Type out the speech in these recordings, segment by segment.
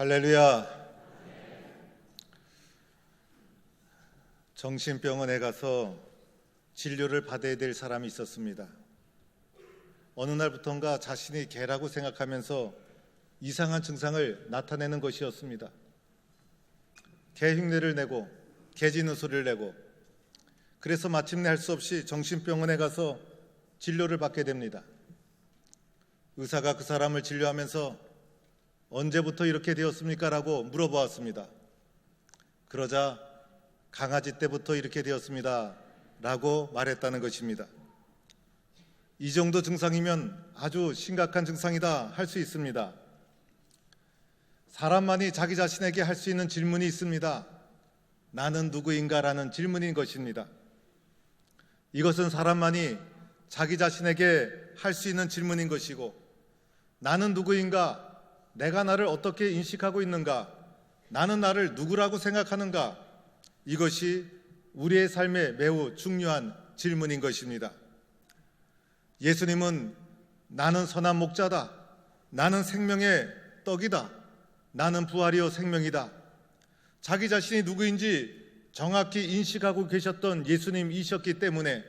할렐루야. 정신병원에 가서 진료를 받아야 될 사람이 있었습니다. 어느 날부턴가 자신이 개라고 생각하면서 이상한 증상을 나타내는 것이었습니다. 개 흉내를 내고 개 짖는 소리를 내고, 그래서 마침내 할 수 없이 정신병원에 가서 진료를 받게 됩니다. 의사가 그 사람을 진료하면서 언제부터 이렇게 되었습니까? 라고 물어보았습니다. 그러자 강아지 때부터 이렇게 되었습니다 라고 말했다는 것입니다. 이 정도 증상이면 아주 심각한 증상이다 할 수 있습니다. 사람만이 자기 자신에게 할 수 있는 질문이 있습니다. 나는 누구인가? 라는 질문인 것입니다. 이것은 사람만이 자기 자신에게 할 수 있는 질문인 것이고, 나는 누구인가? 내가 나를 어떻게 인식하고 있는가? 나는 나를 누구라고 생각하는가? 이것이 우리의 삶에 매우 중요한 질문인 것입니다. 예수님은 나는 선한 목자다, 나는 생명의 떡이다, 나는 부활이요 생명이다, 자기 자신이 누구인지 정확히 인식하고 계셨던 예수님이셨기 때문에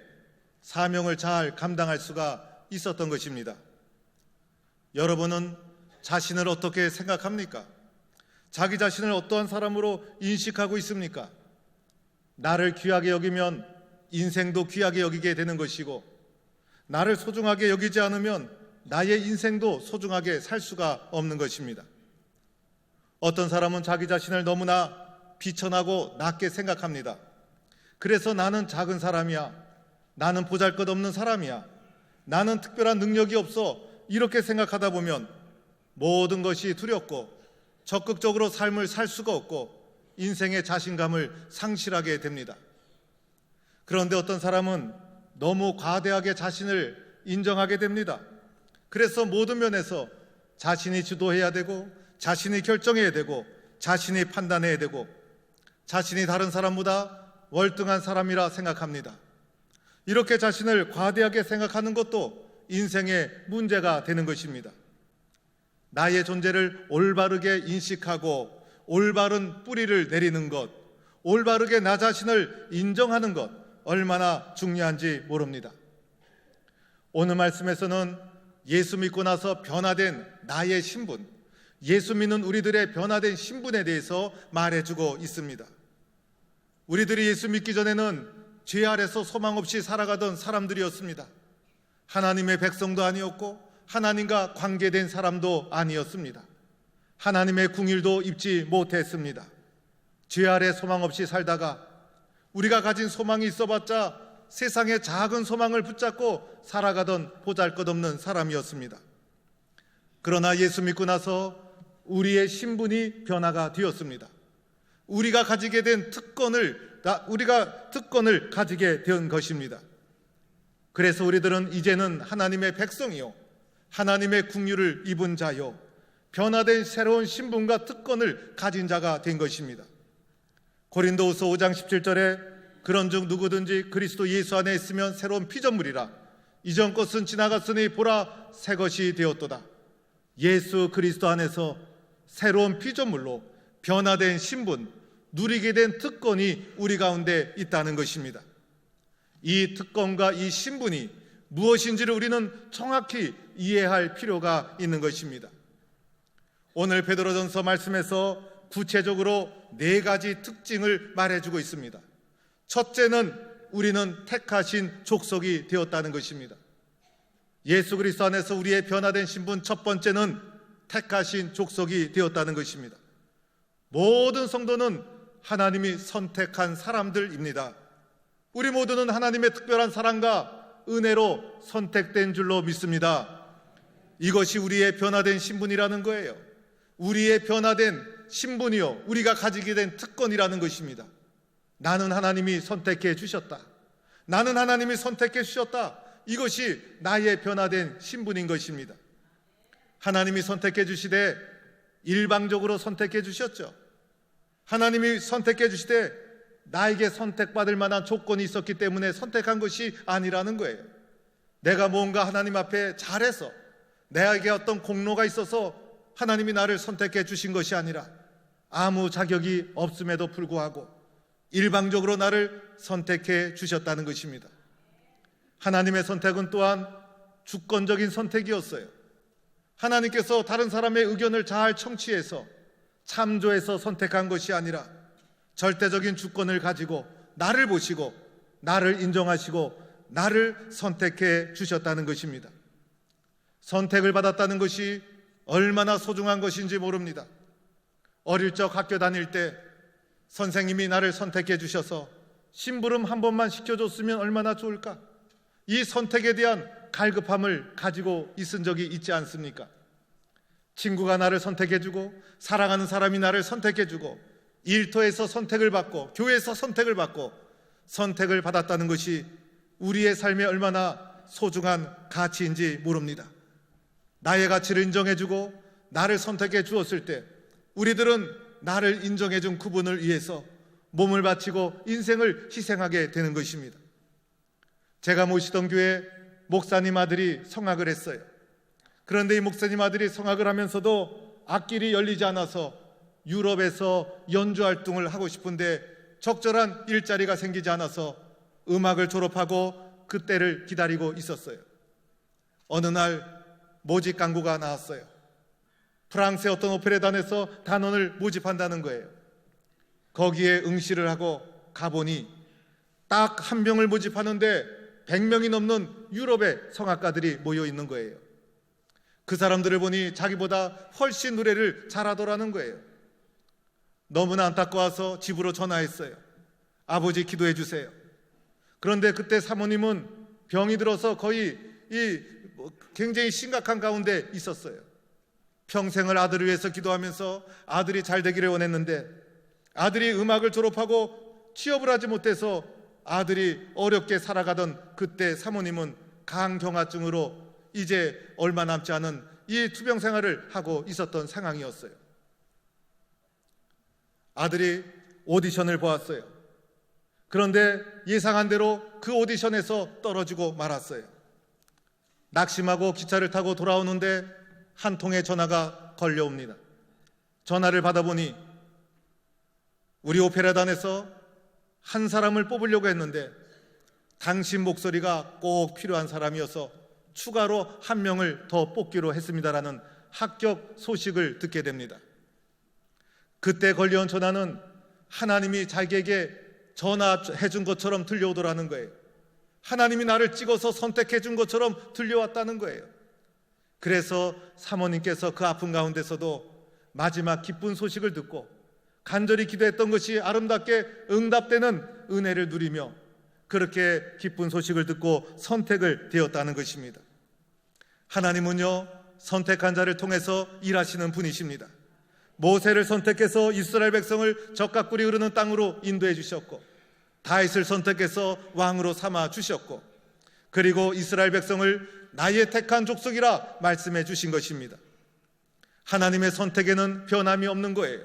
사명을 잘 감당할 수가 있었던 것입니다. 여러분은 자신을 어떻게 생각합니까? 자기 자신을 어떠한 사람으로 인식하고 있습니까? 나를 귀하게 여기면 인생도 귀하게 여기게 되는 것이고, 나를 소중하게 여기지 않으면 나의 인생도 소중하게 살 수가 없는 것입니다. 어떤 사람은 자기 자신을 너무나 비천하고 낮게 생각합니다. 그래서 나는 작은 사람이야, 나는 보잘것없는 사람이야, 나는 특별한 능력이 없어, 이렇게 생각하다 보면 모든 것이 두렵고 적극적으로 삶을 살 수가 없고 인생의 자신감을 상실하게 됩니다. 그런데 어떤 사람은 너무 과대하게 자신을 인정하게 됩니다. 그래서 모든 면에서 자신이 주도해야 되고, 자신이 결정해야 되고, 자신이 판단해야 되고, 자신이 다른 사람보다 월등한 사람이라 생각합니다. 이렇게 자신을 과대하게 생각하는 것도 인생의 문제가 되는 것입니다. 나의 존재를 올바르게 인식하고 올바른 뿌리를 내리는 것, 올바르게 나 자신을 인정하는 것, 얼마나 중요한지 모릅니다. 오늘 말씀에서는 예수 믿고 나서 변화된 나의 신분, 예수 믿는 우리들의 변화된 신분에 대해서 말해주고 있습니다. 우리들이 예수 믿기 전에는 죄 아래서 소망 없이 살아가던 사람들이었습니다. 하나님의 백성도 아니었고 하나님과 관계된 사람도 아니었습니다. 하나님의 궁일도 입지 못했습니다. 죄 아래 소망 없이 살다가 우리가 가진 소망이 있어봤자 세상의 작은 소망을 붙잡고 살아가던 보잘것없는 사람이었습니다. 그러나 예수 믿고 나서 우리의 신분이 변화가 되었습니다. 우리가 가지게 된 특권을 가지게 된 것입니다. 그래서 우리들은 이제는 하나님의 백성이요, 하나님의 긍휼을 입은 자요, 변화된 새로운 신분과 특권을 가진 자가 된 것입니다. 고린도후서 5장 17절에 그런즉 누구든지 그리스도 예수 안에 있으면 새로운 피조물이라, 이전 것은 지나갔으니 보라 새 것이 되었도다. 예수 그리스도 안에서 새로운 피조물로 변화된 신분, 누리게 된 특권이 우리 가운데 있다는 것입니다. 이 특권과 이 신분이 무엇인지를 우리는 정확히 이해할 필요가 있는 것입니다. 오늘 베드로전서 말씀에서 구체적으로 4가지 특징을 말해주고 있습니다. 첫째는 우리는 택하신 족속이 되었다는 것입니다. 예수 그리스도 안에서 우리의 변화된 신분, 첫 번째는 택하신 족속이 되었다는 것입니다. 모든 성도는 하나님이 선택한 사람들입니다. 우리 모두는 하나님의 특별한 사랑과 은혜로 선택된 줄로 믿습니다. 이것이 우리의 변화된 신분이라는 거예요. 우리의 변화된 신분이요, 우리가 가지게 된 특권이라는 것입니다. 나는 하나님이 선택해 주셨다, 나는 하나님이 선택해 주셨다, 이것이 나의 변화된 신분인 것입니다. 하나님이 선택해 주시되 일방적으로 선택해 주셨죠. 하나님이 선택해 주시되 나에게 선택받을 만한 조건이 있었기 때문에 선택한 것이 아니라는 거예요. 내가 뭔가 하나님 앞에 잘해서, 내게 어떤 공로가 있어서 하나님이 나를 선택해 주신 것이 아니라 아무 자격이 없음에도 불구하고 일방적으로 나를 선택해 주셨다는 것입니다. 하나님의 선택은 또한 주권적인 선택이었어요. 하나님께서 다른 사람의 의견을 잘 청취해서 참조해서 선택한 것이 아니라 절대적인 주권을 가지고 나를 보시고 나를 인정하시고 나를 선택해 주셨다는 것입니다. 선택을 받았다는 것이 얼마나 소중한 것인지 모릅니다. 어릴 적 학교 다닐 때 선생님이 나를 선택해 주셔서 심부름 한 번만 시켜줬으면 얼마나 좋을까? 이 선택에 대한 갈급함을 가지고 있은 적이 있지 않습니까? 친구가 나를 선택해주고 사랑하는 사람이 나를 선택해주고 일터에서 선택을 받고 교회에서 선택을 받고 선택을 받았다는 것이 우리의 삶에 얼마나 소중한 가치인지 모릅니다. 나의 가치를 인정해주고 나를 선택해 주었을 때 우리들은 나를 인정해준 그분을 위해서 몸을 바치고 인생을 희생하게 되는 것입니다. 제가 모시던 교회 목사님 아들이 성악을 했어요. 그런데 이 목사님 아들이 성악을 하면서도 악길이 열리지 않아서 유럽에서 연주 활동을 하고 싶은데 적절한 일자리가 생기지 않아서 음악을 졸업하고 그때를 기다리고 있었어요. 어느 날 모집 광고가 나왔어요. 프랑스의 어떤 오페라단에서 단원을 모집한다는 거예요. 거기에 응시를 하고 가보니 딱 한 명을 모집하는데 100명이 넘는 유럽의 성악가들이 모여 있는 거예요. 그 사람들을 보니 자기보다 훨씬 노래를 잘하더라는 거예요. 너무나 안타까워서 집으로 전화했어요. 아버지 기도해 주세요. 그런데 그때 사모님은 병이 들어서 거의 굉장히 심각한 가운데 있었어요. 평생을 아들을 위해서 기도하면서 아들이 잘 되기를 원했는데 아들이 음악을 졸업하고 취업을 하지 못해서 아들이 어렵게 살아가던 그때 사모님은 간경화증으로 이제 얼마 남지 않은 이 투병 생활을 하고 있었던 상황이었어요. 아들이 오디션을 보았어요. 그런데 예상한 대로 그 오디션에서 떨어지고 말았어요. 낙심하고 기차를 타고 돌아오는데 한 통의 전화가 걸려옵니다. 전화를 받아보니 우리 오페라단에서 한 사람을 뽑으려고 했는데 당신 목소리가 꼭 필요한 사람이어서 추가로 한 명을 더 뽑기로 했습니다라는 합격 소식을 듣게 됩니다. 그때 걸려온 전화는 하나님이 자기에게 전화해 준 것처럼 들려오더라는 거예요. 하나님이 나를 찍어서 선택해 준 것처럼 들려왔다는 거예요. 그래서 사모님께서 그 아픈 가운데서도 마지막 기쁜 소식을 듣고 간절히 기도했던 것이 아름답게 응답되는 은혜를 누리며 그렇게 기쁜 소식을 듣고 선택을 되었다는 것입니다. 하나님은요, 선택한 자를 통해서 일하시는 분이십니다. 모세를 선택해서 이스라엘 백성을 적과 꿀이 흐르는 땅으로 인도해 주셨고 다윗을 선택해서 왕으로 삼아 주셨고 그리고 이스라엘 백성을 나의 택한 족속이라 말씀해 주신 것입니다. 하나님의 선택에는 변함이 없는 거예요.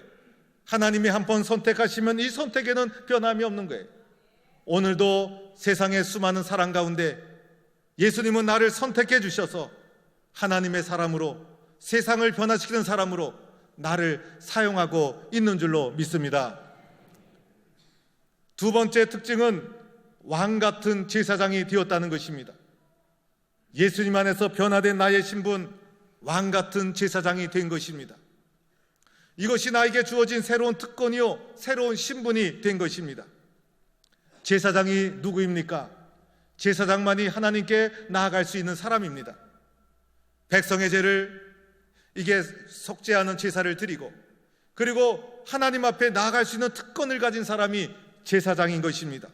하나님이 한 번 선택하시면 이 선택에는 변함이 없는 거예요. 오늘도 세상의 수많은 사람 가운데 예수님은 나를 선택해 주셔서 하나님의 사람으로 세상을 변화시키는 사람으로 나를 사용하고 있는 줄로 믿습니다. 두 번째 특징은 왕 같은 제사장이 되었다는 것입니다. 예수님 안에서 변화된 나의 신분, 왕 같은 제사장이 된 것입니다. 이것이 나에게 주어진 새로운 특권이요, 새로운 신분이 된 것입니다. 제사장이 누구입니까? 제사장만이 하나님께 나아갈 수 있는 사람입니다. 백성의 죄를 이게 속죄하는 제사를 드리고 그리고 하나님 앞에 나아갈 수 있는 특권을 가진 사람이 제사장인 것입니다.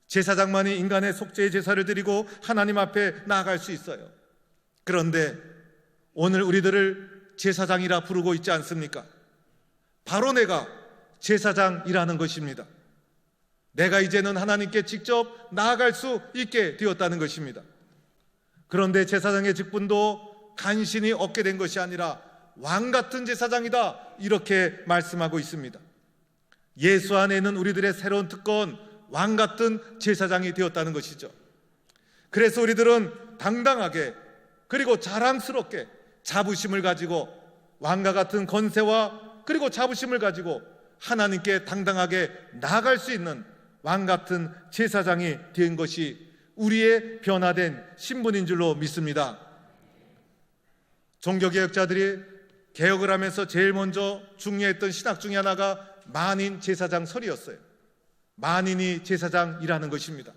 제사장만이 인간의 속죄의 제사를 드리고 하나님 앞에 나아갈 수 있어요. 그런데 오늘 우리들을 제사장이라 부르고 있지 않습니까? 바로 내가 제사장이라는 것입니다. 내가 이제는 하나님께 직접 나아갈 수 있게 되었다는 것입니다. 그런데 제사장의 직분도 간신히 얻게 된 것이 아니라 왕 같은 제사장이다 이렇게 말씀하고 있습니다. 예수 안에 있는 우리들의 새로운 특권, 왕 같은 제사장이 되었다는 것이죠. 그래서 우리들은 당당하게 그리고 자랑스럽게 자부심을 가지고 왕과 같은 권세와 그리고 자부심을 가지고 하나님께 당당하게 나아갈 수 있는 왕 같은 제사장이 된 것이 우리의 변화된 신분인 줄로 믿습니다. 종교개혁자들이 개혁을 하면서 제일 먼저 중요했던 신학 중에 하나가 만인 제사장설이었어요. 만인이 제사장이라는 것입니다.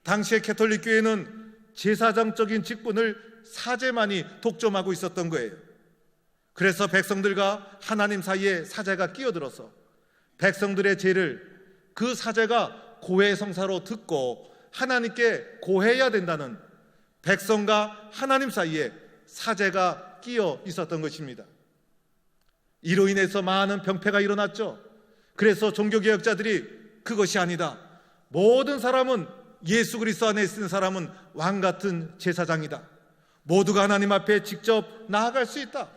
당시의 캐톨릭 교회는 제사장적인 직분을 사제만이 독점하고 있었던 거예요. 그래서 백성들과 하나님 사이에 사제가 끼어들어서 백성들의 죄를 그 사제가 고해성사로 듣고 하나님께 고해야 된다는 백성과 하나님 사이에 사제가 끼어 있었던 것입니다. 이로 인해서 많은 병폐가 일어났죠. 그래서 종교개혁자들이 그것이 아니다, 모든 사람은 예수 그리스도 안에 있는 사람은 왕 같은 제사장이다, 모두가 하나님 앞에 직접 나아갈 수 있다,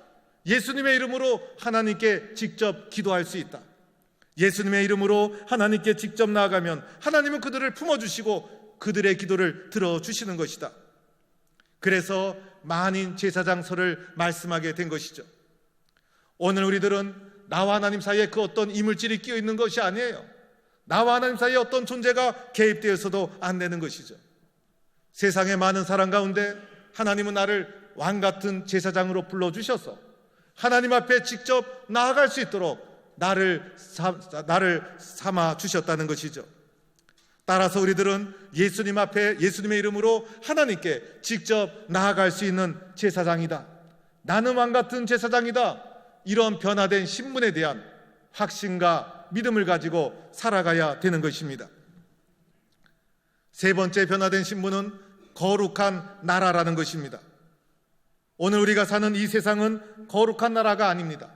예수님의 이름으로 하나님께 직접 기도할 수 있다, 예수님의 이름으로 하나님께 직접 나아가면 하나님은 그들을 품어주시고 그들의 기도를 들어주시는 것이다. 그래서 만인 제사장설을 말씀하게 된 것이죠. 오늘 우리들은 나와 하나님 사이에 그 어떤 이물질이 끼어 있는 것이 아니에요. 나와 하나님 사이에 어떤 존재가 개입되어서도 안 되는 것이죠. 세상의 많은 사람 가운데 하나님은 나를 왕 같은 제사장으로 불러주셔서 하나님 앞에 직접 나아갈 수 있도록 나를 삼아 주셨다는 것이죠. 따라서 우리들은 예수님 앞에 예수님의 이름으로 하나님께 직접 나아갈 수 있는 제사장이다, 나는 왕 같은 제사장이다, 이런 변화된 신분에 대한 확신과 믿음을 가지고 살아가야 되는 것입니다. 세 번째 변화된 신분은 거룩한 나라라는 것입니다. 오늘 우리가 사는 이 세상은 거룩한 나라가 아닙니다.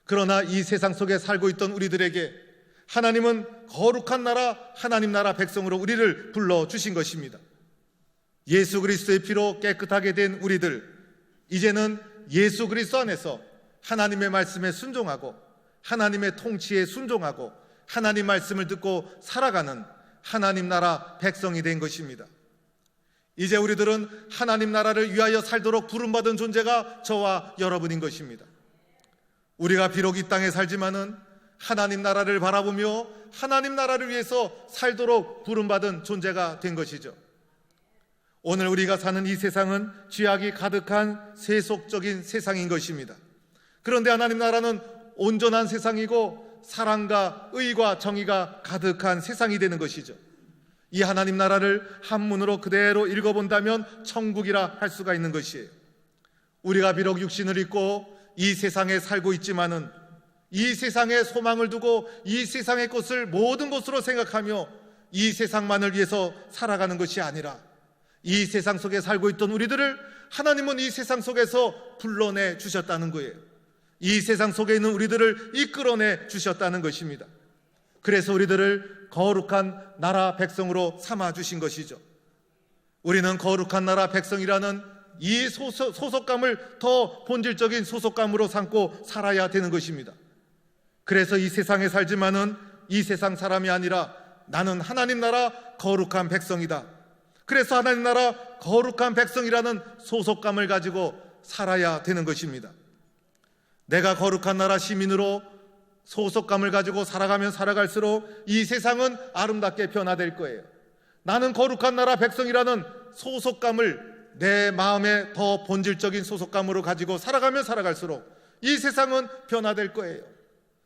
그러나 이 세상 속에 살고 있던 우리들에게 하나님은 거룩한 나라, 하나님 나라 백성으로 우리를 불러주신 것입니다. 예수 그리스도의 피로 깨끗하게 된 우리들, 이제는 예수 그리스도 안에서 하나님의 말씀에 순종하고 하나님의 통치에 순종하고 하나님 말씀을 듣고 살아가는 하나님 나라 백성이 된 것입니다. 이제 우리들은 하나님 나라를 위하여 살도록 부름받은 존재가 저와 여러분인 것입니다. 우리가 비록 이 땅에 살지만은 하나님 나라를 바라보며 하나님 나라를 위해서 살도록 부름받은 존재가 된 것이죠. 오늘 우리가 사는 이 세상은 죄악이 가득한 세속적인 세상인 것입니다. 그런데 하나님 나라는 온전한 세상이고 사랑과 의와 정의가 가득한 세상이 되는 것이죠. 이 하나님 나라를 한문으로 그대로 읽어본다면 천국이라 할 수가 있는 것이에요. 우리가 비록 육신을 입고 이 세상에 살고 있지만은 이 세상에 소망을 두고 이 세상의 것을 모든 것으로 생각하며 이 세상만을 위해서 살아가는 것이 아니라 이 세상 속에 살고 있던 우리들을 하나님은 이 세상 속에서 불러내 주셨다는 거예요. 이 세상 속에 있는 우리들을 이끌어내 주셨다는 것입니다. 그래서 우리들을 거룩한 나라 백성으로 삼아 주신 것이죠. 우리는 거룩한 나라 백성이라는 이 소속감을 더 본질적인 소속감으로 삼고 살아야 되는 것입니다. 그래서 이 세상에 살지만은 이 세상 사람이 아니라 나는 하나님 나라 거룩한 백성이다. 그래서 하나님 나라 거룩한 백성이라는 소속감을 가지고 살아야 되는 것입니다. 내가 거룩한 나라 시민으로 소속감을 가지고 살아가면 살아갈수록 이 세상은 아름답게 변화될 거예요. 나는 거룩한 나라 백성이라는 소속감을 내 마음에 더 본질적인 소속감으로 가지고 살아가면 살아갈수록 이 세상은 변화될 거예요.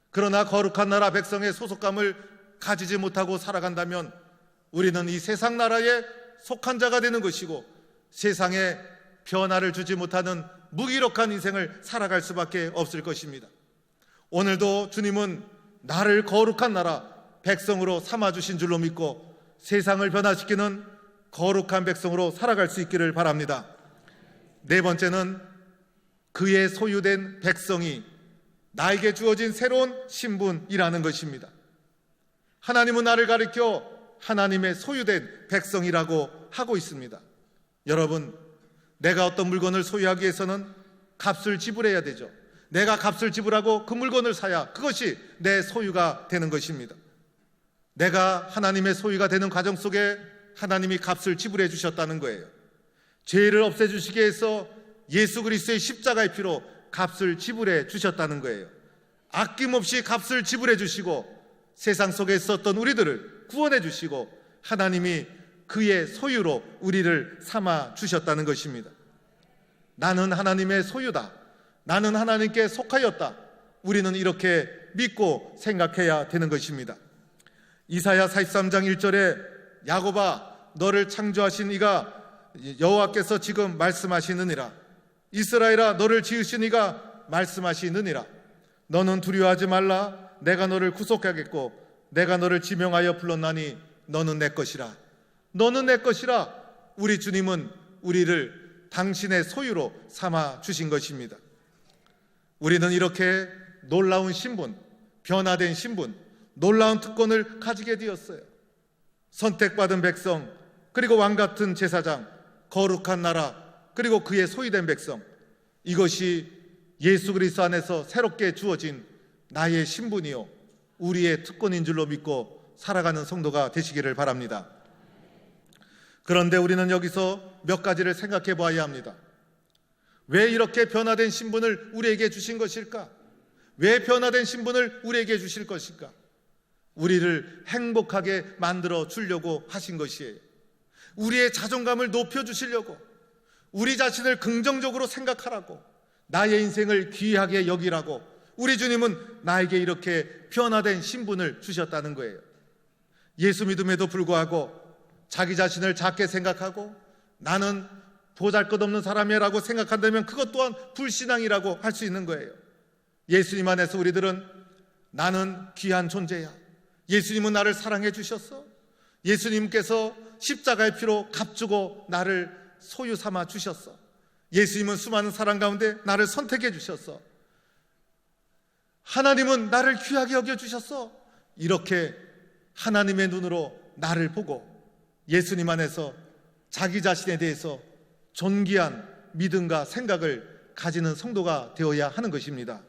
그러나 거룩한 나라 백성의 소속감을 가지지 못하고 살아간다면 우리는 이 세상 나라에 속한 자가 되는 것이고 세상에 변화를 주지 못하는 무기력한 인생을 살아갈 수밖에 없을 것입니다. 오늘도 주님은 나를 거룩한 나라 백성으로 삼아주신 줄로 믿고 세상을 변화시키는 거룩한 백성으로 살아갈 수 있기를 바랍니다. 네 번째는 그의 소유된 백성이 나에게 주어진 새로운 신분이라는 것입니다. 하나님은 나를 가리켜 하나님의 소유된 백성이라고 하고 있습니다. 여러분, 내가 어떤 물건을 소유하기 위해서는 값을 지불해야 되죠. 내가 값을 지불하고 그 물건을 사야 그것이 내 소유가 되는 것입니다. 내가 하나님의 소유가 되는 과정 속에 하나님이 값을 지불해 주셨다는 거예요. 죄를 없애주시기 위해서 예수 그리스도의 십자가의 피로 값을 지불해 주셨다는 거예요. 아낌없이 값을 지불해 주시고 세상 속에 있었던 우리들을 구원해 주시고 하나님이 그의 소유로 우리를 삼아 주셨다는 것입니다. 나는 하나님의 소유다. 나는 하나님께 속하였다. 우리는 이렇게 믿고 생각해야 되는 것입니다. 이사야 43장 1절에 야곱아 너를 창조하신 이가 여호와께서 지금 말씀하시느니라. 이스라엘아 너를 지으신 이가 말씀하시느니라. 너는 두려워하지 말라. 내가 너를 구속하겠고 내가 너를 지명하여 불렀나니 너는 내 것이라. 너는 내 것이라. 우리 주님은 우리를 당신의 소유로 삼아 주신 것입니다. 우리는 이렇게 놀라운 신분, 변화된 신분, 놀라운 특권을 가지게 되었어요. 선택받은 백성, 그리고 왕같은 제사장, 거룩한 나라, 그리고 그의 소유된 백성. 이것이 예수 그리스도 안에서 새롭게 주어진 나의 신분이요 우리의 특권인 줄로 믿고 살아가는 성도가 되시기를 바랍니다. 그런데 우리는 여기서 몇 가지를 생각해 봐야 합니다. 왜 이렇게 변화된 신분을 우리에게 주신 것일까? 왜 변화된 신분을 우리에게 주실 것일까? 우리를 행복하게 만들어 주려고 하신 것이에요. 우리의 자존감을 높여주시려고, 우리 자신을 긍정적으로 생각하라고, 나의 인생을 귀하게 여기라고 우리 주님은 나에게 이렇게 변화된 신분을 주셨다는 거예요. 예수 믿음에도 불구하고 자기 자신을 작게 생각하고 나는 보잘것없는 사람이라고 생각한다면 그것 또한 불신앙이라고 할 수 있는 거예요. 예수님 안에서 우리들은 나는 귀한 존재야. 예수님은 나를 사랑해 주셨어. 예수님께서 십자가의 피로 값주고 나를 소유 삼아 주셨어. 예수님은 수많은 사람 가운데 나를 선택해 주셨어. 하나님은 나를 귀하게 여겨 주셨어. 이렇게 하나님의 눈으로 나를 보고 예수님 안에서 자기 자신에 대해서 존귀한 믿음과 생각을 가지는 성도가 되어야 하는 것입니다.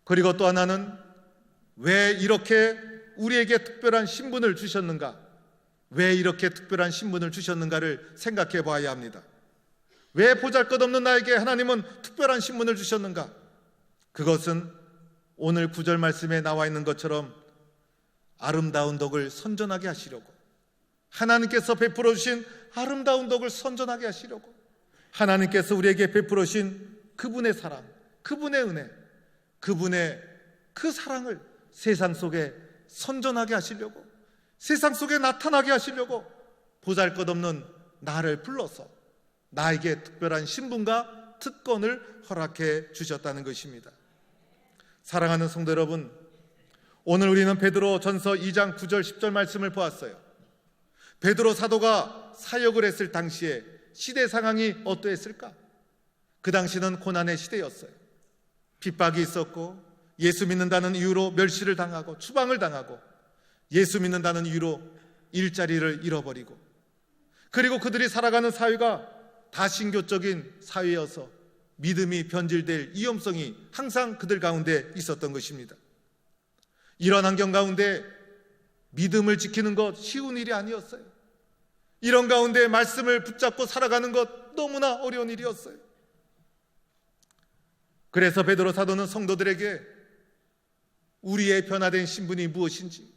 그리고 또 하나는 왜 이렇게 우리에게 특별한 신분을 주셨는가? 왜 이렇게 특별한 신분을 주셨는가를 생각해 봐야 합니다. 왜 보잘것없는 나에게 하나님은 특별한 신분을 주셨는가? 그것은 오늘 9절 말씀에 나와 있는 것처럼 아름다운 덕을 선전하게 하시려고, 하나님께서 베풀어 주신 아름다운 덕을 선전하게 하시려고, 하나님께서 우리에게 베풀어 주신 그분의 사랑, 그분의 은혜, 그분의 그 사랑을 세상 속에 선전하게 하시려고, 세상 속에 나타나게 하시려고 보잘것없는 나를 불러서 나에게 특별한 신분과 특권을 허락해 주셨다는 것입니다. 사랑하는 성도 여러분, 오늘 우리는 베드로 전서 2장 9절 10절 말씀을 보았어요. 베드로 사도가 사역을 했을 당시에 시대 상황이 어떠했을까? 그 당시는 고난의 시대였어요. 핍박이 있었고 예수 믿는다는 이유로 멸시를 당하고 추방을 당하고 예수 믿는다는 이유로 일자리를 잃어버리고, 그리고 그들이 살아가는 사회가 다신교적인 사회여서 믿음이 변질될 위험성이 항상 그들 가운데 있었던 것입니다. 이런 환경 가운데 믿음을 지키는 것 쉬운 일이 아니었어요. 이런 가운데 말씀을 붙잡고 살아가는 것 너무나 어려운 일이었어요. 그래서 베드로 사도는 성도들에게 우리의 변화된 신분이 무엇인지,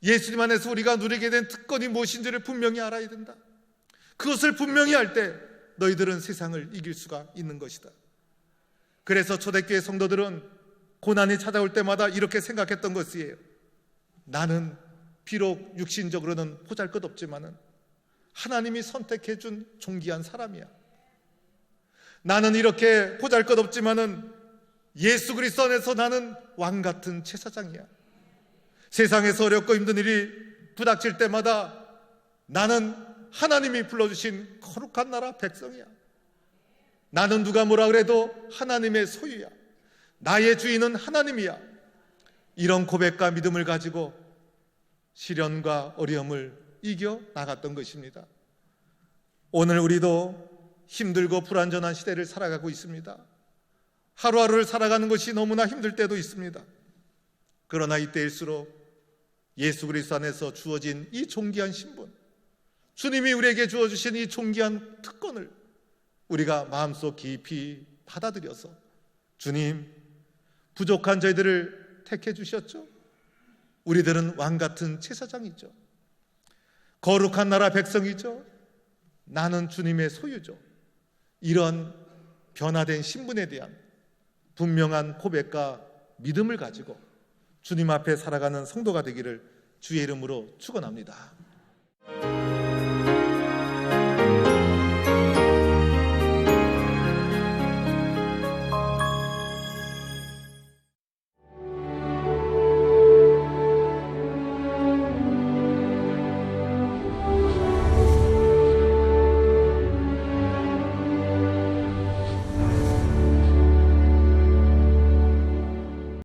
예수님 안에서 우리가 누리게 된 특권이 무엇인지를 분명히 알아야 된다. 그것을 분명히 할 때 너희들은 세상을 이길 수가 있는 것이다. 그래서 초대교회 성도들은 고난이 찾아올 때마다 이렇게 생각했던 것이에요. 나는 비록 육신적으로는 보잘것없지만은 하나님이 선택해 준 존귀한 사람이야. 나는 이렇게 보잘것없지만은 예수 그리스도 안에서 나는 왕같은 제사장이야. 세상에서 어렵고 힘든 일이 부닥칠 때마다 나는 하나님이 불러주신 거룩한 나라 백성이야. 나는 누가 뭐라 그래도 하나님의 소유야. 나의 주인은 하나님이야. 이런 고백과 믿음을 가지고 시련과 어려움을 이겨 나갔던 것입니다. 오늘 우리도 힘들고 불완전한 시대를 살아가고 있습니다. 하루하루를 살아가는 것이 너무나 힘들 때도 있습니다. 그러나 이때일수록 예수 그리스도 안에서 주어진 이 존귀한 신분, 주님이 우리에게 주어주신 이 존귀한 특권을 우리가 마음속 깊이 받아들여서 주님, 부족한 저희들을 택해 주셨죠. 우리들은 왕 같은 제사장이죠. 거룩한 나라 백성이죠. 나는 주님의 소유죠. 이런 변화된 신분에 대한 분명한 고백과 믿음을 가지고 주님 앞에 살아가는 성도가 되기를 주의 이름으로 축원합니다.